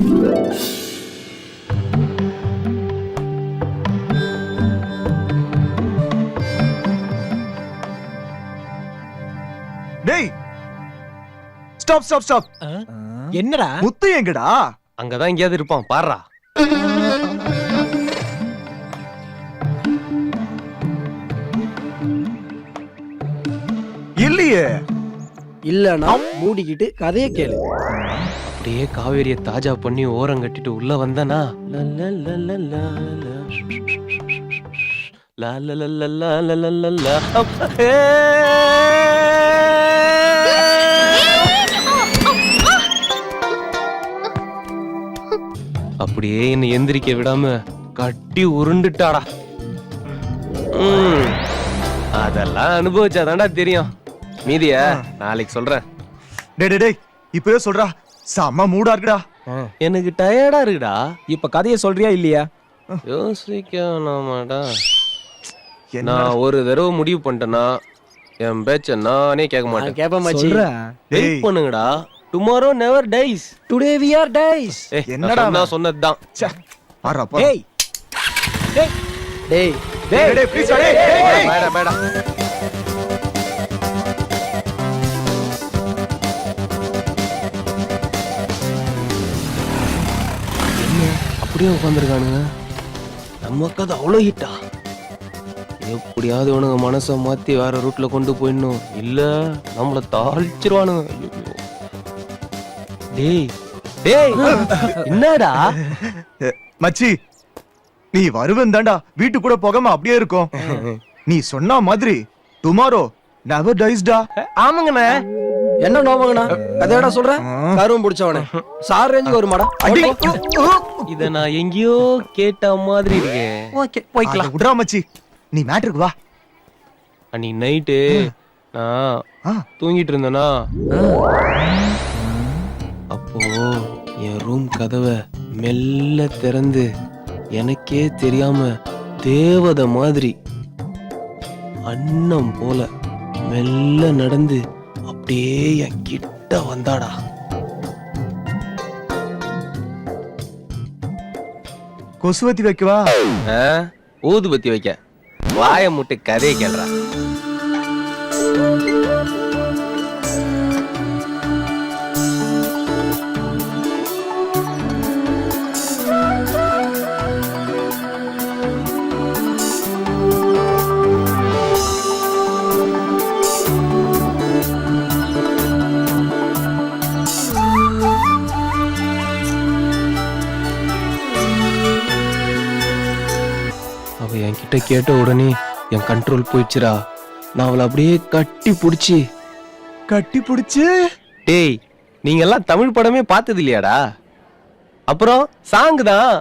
டேய் stop stop stop. என்னடா முத்து எங்கடா? அங்கதான் எங்கேயாவது இருப்பான் பாருடா. இல்லையே. இல்லனா மூடிக்கிட்டு கதைய கேளு. அப்படியே காவேரிய தாஜா பண்ணி ஓரம் கட்டிட்டு உள்ள வந்தனா அப்படியே என்ன எந்திரிக்க விடாம கட்டி உருண்டுட்டாடா. அதெல்லாம் அனுபவிச்சாதான்டா தெரியும். மீதிய நாளைக்கு சொல்றேன். டேய் டேய் இப்பவே சொல்றா. செம்ம மூடா இருக்குடா. எனக்கு டயர்டா இருக்குடா. இப்ப கதைய சொல்றியா இல்லையா? யோசிக்கணுமாடா. நான் ஒரு தடவை முடிவு பண்ணிட்டேன்னா என் பேச்ச நானே கேட்க மாட்டேன். கேப்ப மச்சி. வெயிட் பண்ணுங்கடா. Tomorrow never dies. Today we are dies. என்னடா நான் சொன்னதுதான். ச்சே ஆறா பா. டேய் டேய் டேய் டேய் டேய் ப்ளீஸ் டேய் டேய் பேடா பேடா. அப்படியே உட்காந்துருக்கானுங்க. நம்ம கதை அவ்வளோ ஹிட்டா. எப்படியாவது உனக்கு மனசை மாத்தி வேற ரூட்ல கொண்டு போயிடணும். இல்ல நம்மள தாழ்ச்சிருவானுங்க. டேய் டேய் என்னடா மச்சி நீ வருவன் தாண்டா. வீட்டு கூட போகாம அப்படியே இருக்கும். நீ சொன்ன மாதிரி டுமாரோ நெவர் டைஸ்டா. ஆமாங்கண்ணே. என்ன நோமங்கண்ணா கதையடா சொல்ற? கருவம் பிடிச்சவனே சார் ரேஞ்சுக்கு வருமாடா. அடி. இத நான் எங்கேயோ கேட்ட மாதிரி இருக்கே. ஓகே போய்க்கலாம். விடுறா மச்சி நீ மேட்ருக்கு வா. அன்னைக்கு நைட்டு நான் தூங்கிட்டு இருந்தேனா அப்போ என் ரூம் கதவை மெல்ல திறந்து எனக்கே தெரியாம தேவதை மாதிரி அன்னம் போல மெல்ல நடந்து அப்படியே என் கிட்ட வந்தாடா. கொசுவத்தி வைக்கவா? ஊதுபத்தி வைக்க. வாய முட்டு கதையை கேள்றா. அவ என்கிட்ட கேட்ட உடனே என் கண்ட்ரோல் போயிடுச்சுடா. நான் அவளை அப்படியே கட்டி புடிச்சு டேய் நீங்க எல்லாம் தமிழ் படமே பார்த்தது இல்லையாடா? அப்புறம் சாங் தான்.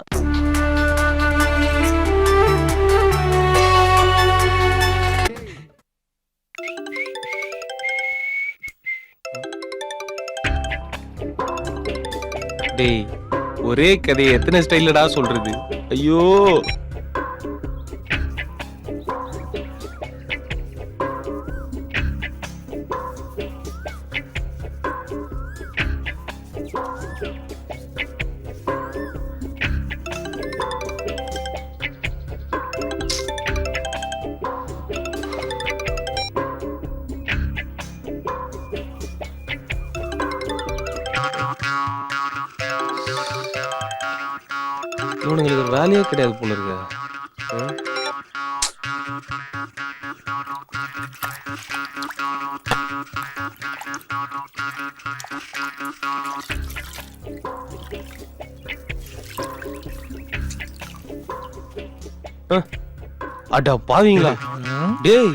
டேய் ஒரே கதையை எத்தனை ஸ்டைலடா சொல்றது? ஐயோ இவனுங்களுக்கு வேலையே கிடையாது போல இருக்கு. அடா பாவீங்களா? டேய்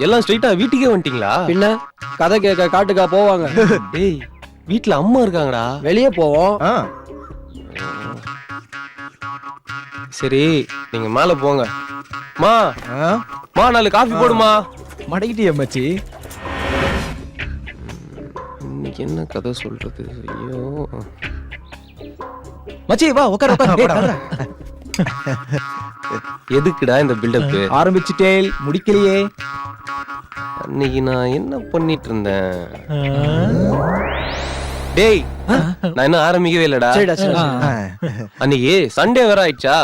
எல்லாம் ஸ்ட்ரைட்டா வீட்டுக்கே வந்துட்டீங்களா? பின்ன கதை கேட்க காட்டுக்கா போவாங்க? டேய் வீட்டுல அம்மா இருக்காங்கடா. வெளியே போவோம். சரி நீங்க மேல போங்க. மா மா 4 காஃபி போடுமா. மடக்கிட்டிய மச்சி. இன்னைக்கு என்ன கதை சொல்றது? ஐயோ மச்சி வா உட்கார உட்கார. எதுக்குடா இந்த பில்டப்? ஆரம்பிச்சிட்டே முடிக்கலையே. அன்னைக்கு நான் என்ன பண்ணிட்டு இருந்தேன்? டேய் நான் இன்னும் ஆரம்பிக்கவே இல்லடா. சரிடா சரி ஆ. அன்னைக்கு சண்டே வேற ஆயிடுச்சா?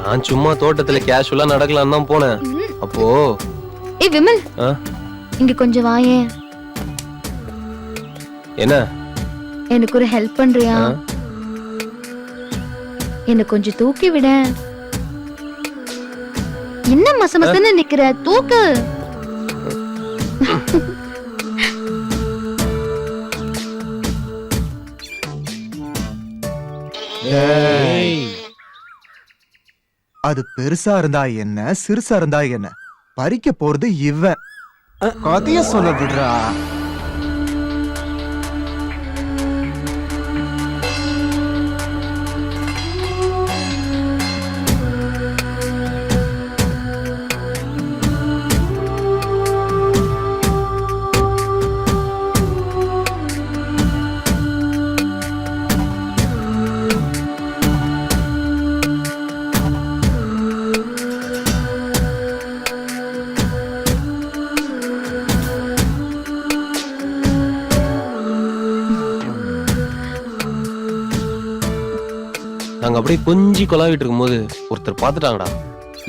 நான் சும்மா தோட்டத்துல கேஷுவலா நடக்கலாம் தான் போனேன். அப்போ ஏய் விமல், ஆ, இங்க கொஞ்சம் வாயேன். என்ன? எனக்கு ஒரு ஹெல்ப் பண்றியா? ஆ? என்ன கொஞ்சம் தூக்கி விட. என்ன மசமசன்னு நிக்கிற? தூக்கு. அது பெருசா இருந்தா என்ன, சிறுசா இருந்தா என்ன, பறிக்க போறது இவன். கதைய சொல்ல விடுறா. நாங்க அப்படியே கொஞ்சி கொலாவிட்டு இருக்கும்போது ஒருத்தர் பாத்துட்டாங்கடா.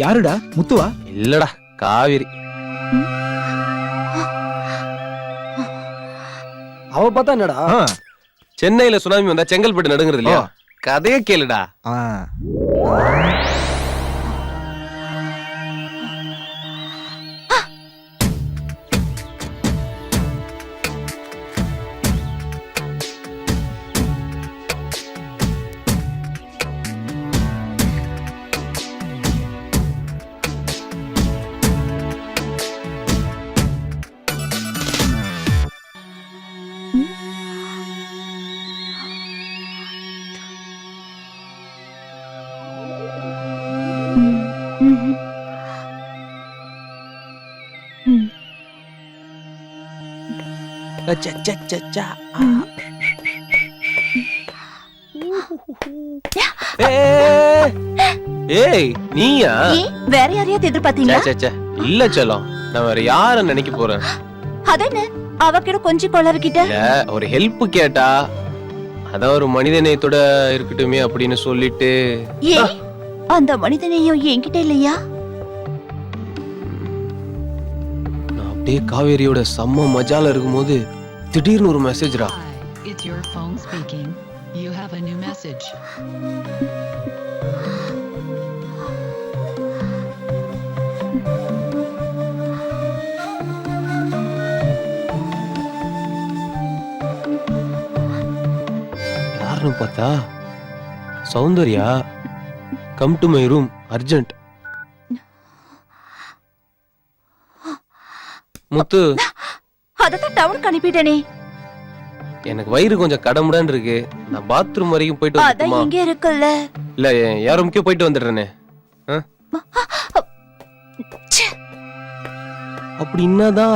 யாருடா? முத்துவா? இல்லடா, காவேரி. அவ பார்த்தா என்னடா? ஆ. சென்னையில சுனாமி வந்தா செங்கல்பட்டு நடுங்கிறது இல்லையா? கதைய கேளுடா. ஆ. ஏய், நீயா? வேற யாரையாவது எதிர்பார்த்தீங்களா? சே, சே, சே. இல்ல செல்லம், நான் வேற யார நினைக்க போறேன். அதென்ன அவகிட்ட கொஞ்சம் கொளறிக்கிட்ட. இல்ல, ஒரு ஹெல்ப் கேட்டா அதான் ஒரு மனித நேயத்தோட இருக்கட்டுமே அப்படின்னு சொல்லிட்டு. ஏன் அந்த மனிதனையும் என்கிட்ட இல்லையா? நான் அப்படியே காவேரியோட செம்ம மஜால இருக்கும்போது திடீர்னு ஒரு மெசேஜ்ரா. Hi, it's your phone speaking. You have a new message. யாருன்னு பார்த்தா Soundarya. Come to my room urgent. Muthu, அததான் டவுனுக்கு அனுப்பிட்டேனே. எனக்கு வயிறு கொஞ்சம் கடமுடான்னு இருக்கு. நான் பாத்ரூம் வரைக்கும் போயிட்டு அதான் வந்துட்டுமா? இங்க இருக்குல்ல. இல்ல, யார் முக்கிய போயிட்டு வந்துடுறேனே. அப்படி என்னதான்